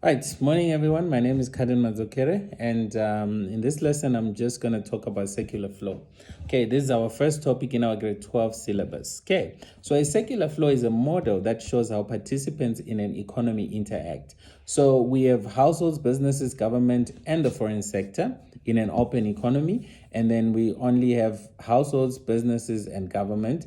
Right, morning everyone. My name is Carden Madzokere, and in this lesson, I'm just going to talk about secular flow. Okay, this is our first topic in our grade 12 syllabus. Okay, so a secular flow is a model that shows how participants in an economy interact. So we have households, businesses, government, and the foreign sector in an open economy, and then we only have households, businesses, and government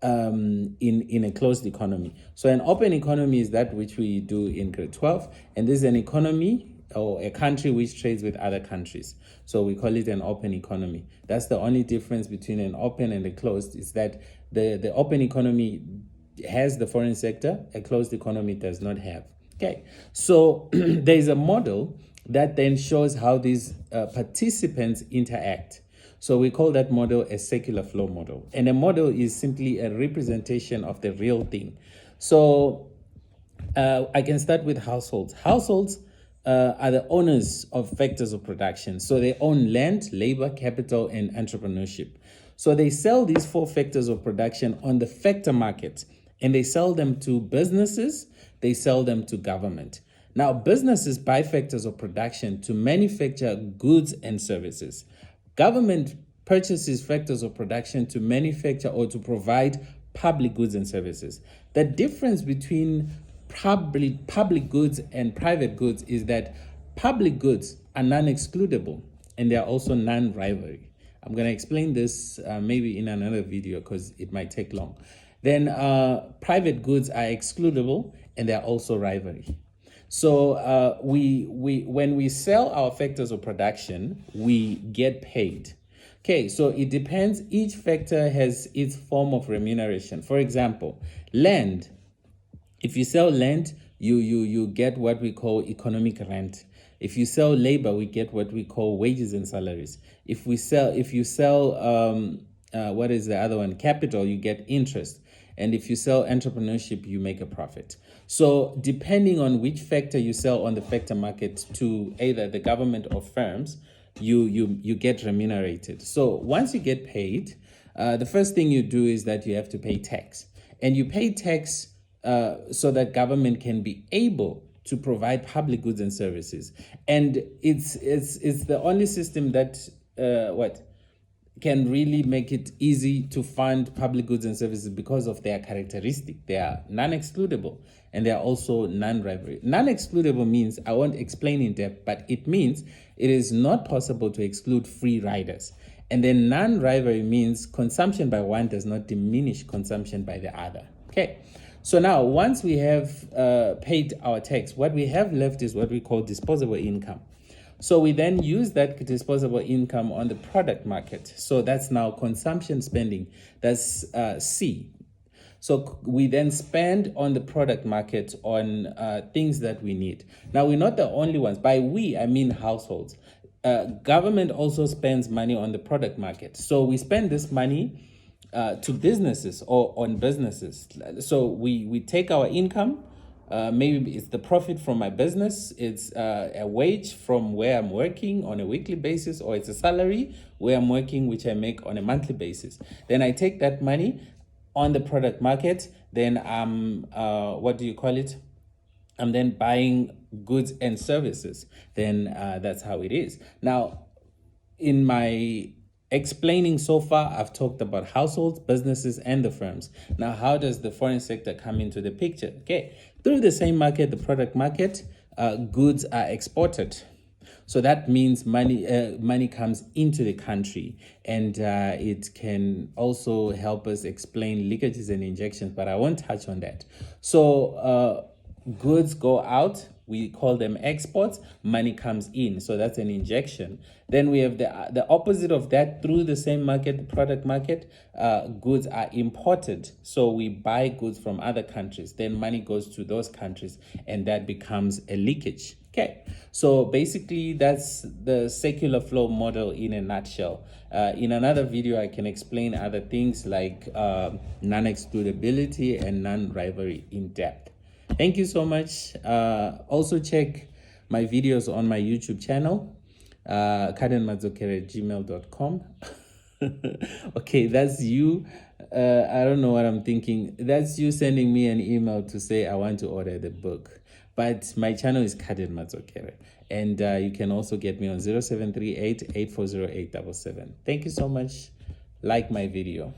in a closed economy. So an open economy is that which we do in grade 12, and this is an economy or a country which trades with other countries. So we call it an open economy. That's the only difference between an open and a closed, is that the open economy has the foreign sector, a closed economy does not have. Okay, so there is a model that then shows how these participants interact. So we call that model a secular flow model. And a model is simply a representation of the real thing. So I can start with households. Households are the owners of factors of production. So they own land, labor, capital, and entrepreneurship. So they sell these four factors of production on the factor market, and they sell them to businesses, they sell them to government. Now, businesses buy factors of production to manufacture goods and services. Government purchases factors of production to manufacture or to provide public goods and services. The difference between public goods and private goods is that public goods are non-excludable and they are also non-rivalry. I'm going to explain this maybe in another video because it might take long. Then private goods are excludable and they are also rivalry. So when we sell our factors of production, we get paid. Okay, so it depends. Each factor has its form of remuneration. For example, land. If you sell land, you get what we call economic rent. If you sell labor, we get what we call wages and salaries. If you sell what is the other one? Capital, you get interest. And if you sell entrepreneurship, you make a profit. So depending on which factor you sell on the factor market to either the government or firms, you get remunerated. So once you get paid, the first thing you do is that you have to pay tax. And you pay tax so that government can be able to provide public goods and services. And it's the only system that can really make it easy to fund public goods and services because of their characteristic. They are non-excludable and they are also non-rivalry. Non-excludable means, I won't explain in depth, but it means it is not possible to exclude free riders. And then non-rivalry means consumption by one does not diminish consumption by the other. Okay, so now once we have paid our tax, what we have left is what we call disposable income. So we then use that disposable income on the product market. So that's now consumption spending. That's C. So we then spend on the product market on things that we need. Now, we're not the only ones. By we, I mean households. Government also spends money on the product market. So we spend this money to businesses or on businesses. So we take our income. Maybe it's the profit from my business, it's a wage from where I'm working on a weekly basis, or it's a salary where I'm working, which I make on a monthly basis. Then I take that money on the product market, then I'm, I'm then buying goods and services. Then that's how it is. Now, in my explaining so far, I've talked about households, businesses, and the firms. Now, how does the foreign sector come into the picture? Okay, through the same market, the product market, goods are exported. So that means money comes into the country, and it can also help us explain leakages and injections, but I won't touch on that. So goods go out, we call them exports, money comes in, so that's an injection. Then we have the opposite of that. Through the same market, the product market, goods are imported, so we buy goods from other countries, then money goes to those countries, and that becomes a leakage. Okay, so basically that's the secular flow model in a nutshell. In another video, I can explain other things like non-excludability and non-rivalry in depth. Thank you so much. Also check my videos on my YouTube channel, Carden Madzokere gmail.com. Okay, that's you. I don't know what I'm thinking. That's you sending me an email to say I want to order the book. but my channel is Carden Madzokere. And you can also get me on 0738 840877. Thank you so much. Like my video.